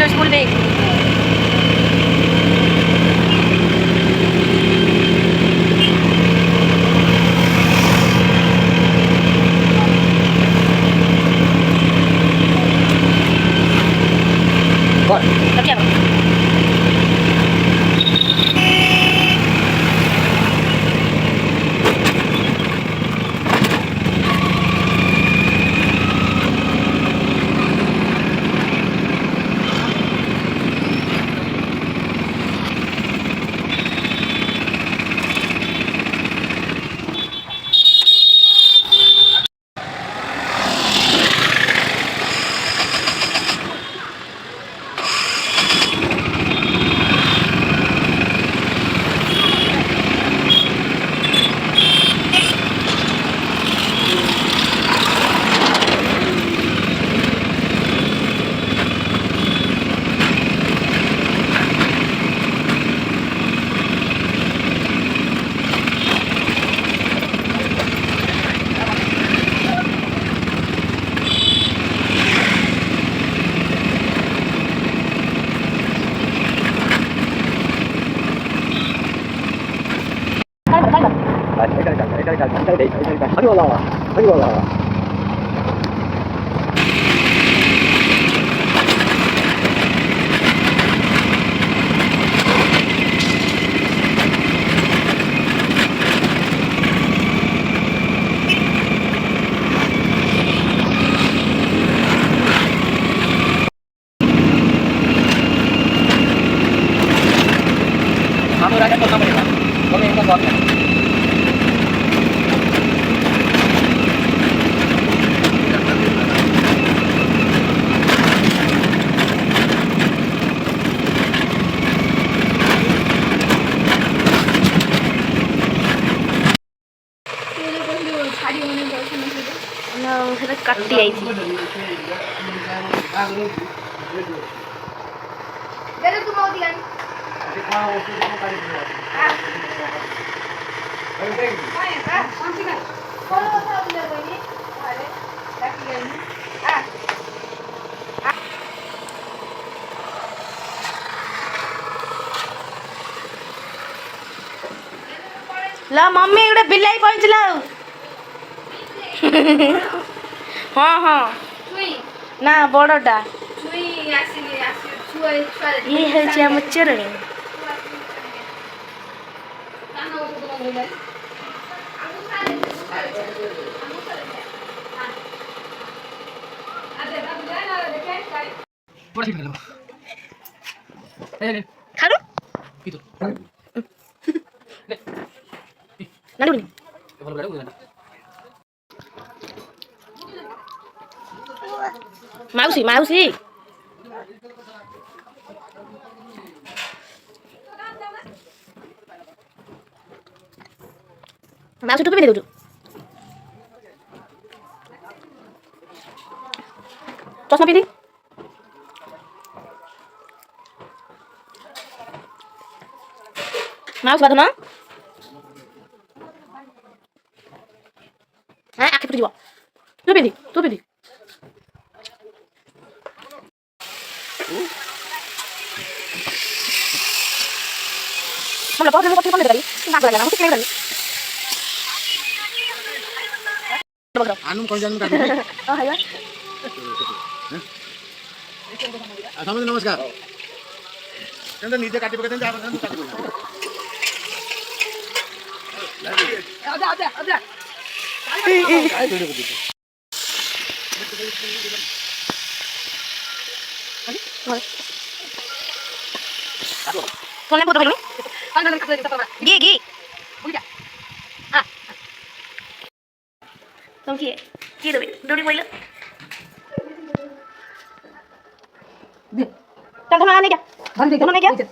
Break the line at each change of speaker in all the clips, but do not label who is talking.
No school day. What? 어디 올라와? 어디 올라와? Kamu rakyat kok kamu ya? Kamu yang kuatkan.
সেটা কাটতে আইছি ला mummy गोटे बिलाई पहुँचल हाँ हाँ ना बड़टा ये हूँ आम चरणी खानु माउसी माउसी माउसी टोपी पिंधि दउछु चश्मा पिंधि माउसी बात ना हाँ आखि फुटिଯିବ तू पिंधि मला पाऊस पत्ते पण देतात की नाक लागला ना किती बघ आणून कोण जाणून काढू हाय समज नमस्कार त्यांना नीचे काटी बघा त्यांच्या आपण काटी बघा आजा काय व्हिडिओ करतो
Soalnya butuh dulu. Gigi. Không chị, chị được đâu đi quay nữa. Cho thằng ăn đi kìa. Thằng này kìa.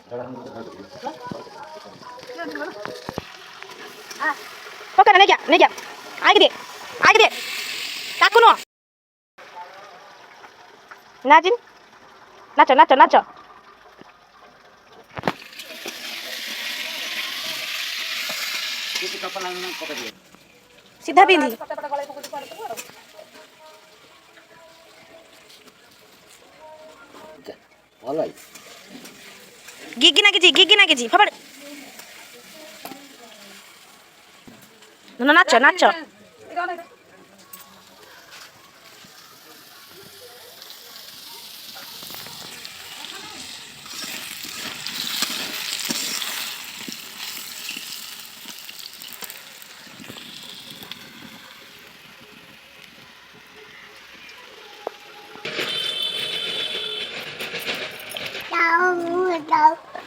Có cái này kìa. Ai cái đi. Tát con nó. Najin. Nacho. सीधा पिंधी Gigi ना कीजिए फपड़ नाचो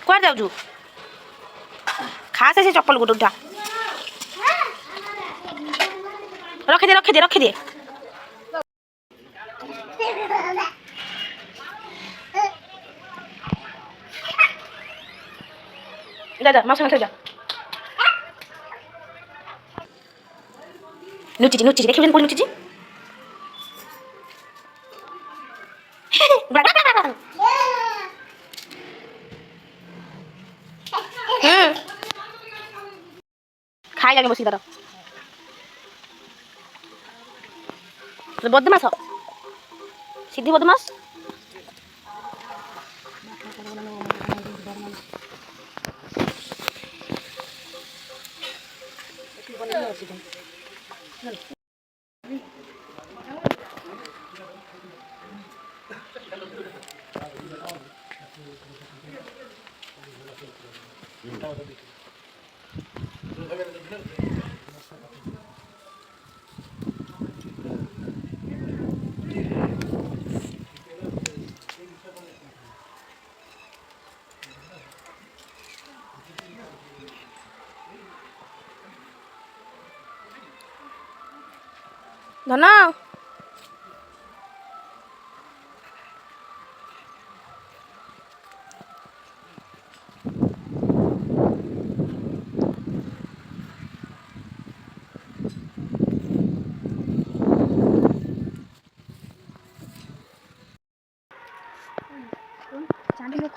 कुआर जाऊ खास से चप्पल गोटे उठा रखी दे जा मास जा नुची देखिए कोई नुची खाई लगे बस बदमाश सीधी बदमाश धन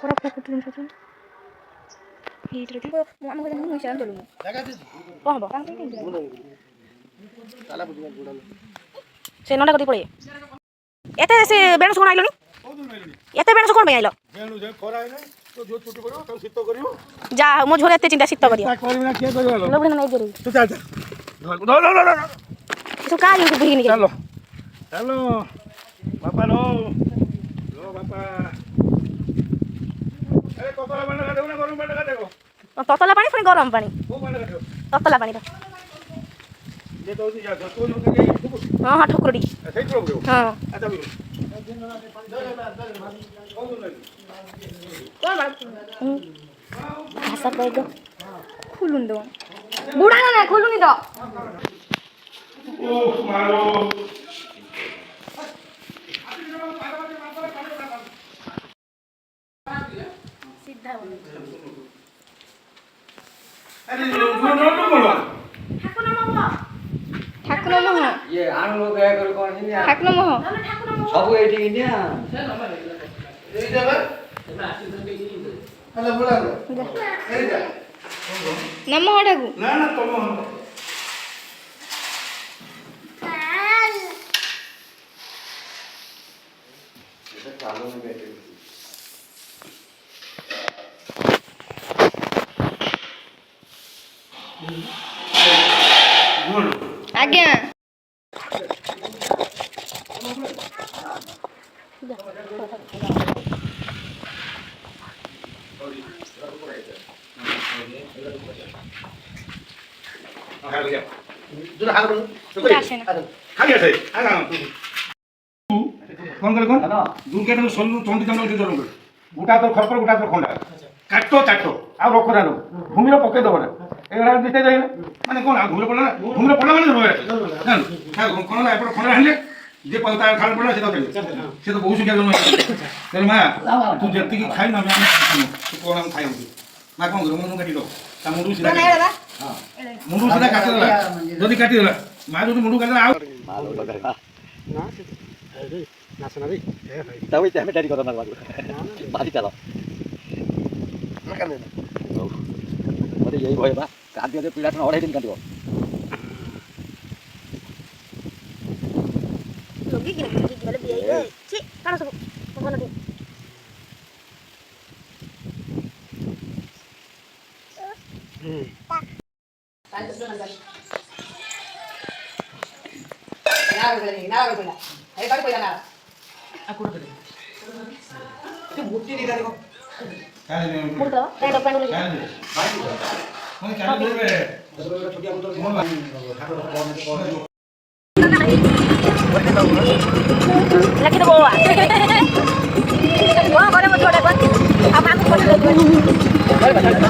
खराब से नटा कति पड़े एते से बेणुस कोन आइलो एते बेणुस कोन आइलो
बेणु जे खरा है तो जो छुट्टी करियो तो शीत करियो
जा मो झोरे एते चिंता शीत करियो
करबिना के करियो
लोबड़ी नै जरूर
तू चल धर
सो का यो बुही नि
चलो बापा लो बापा अरे कोकोला बंद कर दो ना गरम बंद कर दो
ततला पानी पुनी गरम पानी
वो बंद कर दो
ततला पानी
ये तो जा तो नो
हां ठुकुरडी
सही तो
हां
अच्छा भी
भाषा कइगो खुलुन दो बुढा ना खुलुनी दो
ओ मारो
सीधा
अरे नो बोलो
ठाकुर मोह
ये आन लोग गया कर कौन है यार
ठाकुर मोह
सब एटी इंडिया
ए जगह हेलो बोला ए जा
नमो ठाकु
ना तुम
चालू में बैठे
आज्ञा
कौन दूर के तो सोलू चंडी जंगल के जरूर गुटा तो खरपर गुटा तो खंडा ଚାଟ ଆଉ ରଖରା ରୁ ଭୂମିର ପକେଇ ଦବ ନା ଏଗୁଡା ଦିଟା ଯାଇଲେ ମାନେ କଣ ଆଉ ଭୂମିର ପଡିଲା ମାନେ କଣ ନା ଏପଟ ଖଣ୍ଡ ଆଣିଲେ ଯେ ତା ଖାଲି ପଡିଲା ସେ ସେ ତ ବହୁତ ଶିକ୍ଷା ଜନ୍ମ ତେଣୁ ମା ତୁ ଯେତିକି ଖାଇନ ଆମେ ତୁ କଣ ଆମେ ଖାଇବୁ ମା କଣ କରିବ ମୁଁ କାଟି ଦବ ତା ମୁଣ୍ଡୁ ସିଧା କାଟିଦେଲା ଯଦି କାଟିଦେଲା ମା ଯଦି ମୁଣ୍ଡୁ କାଟିଦେଲା ଆଉ
Tahu itu dari kota Malang. Mari kalau. Mari yai boy ba. Kanti ada pilihan orang ini kanti kok.
Logi gini lebih ya. Cik, kalau sebut mana nanti? Muda, saya depan dulu. Lagi tu bawa. Wah, mana mau coba depan? Apa aku mau coba?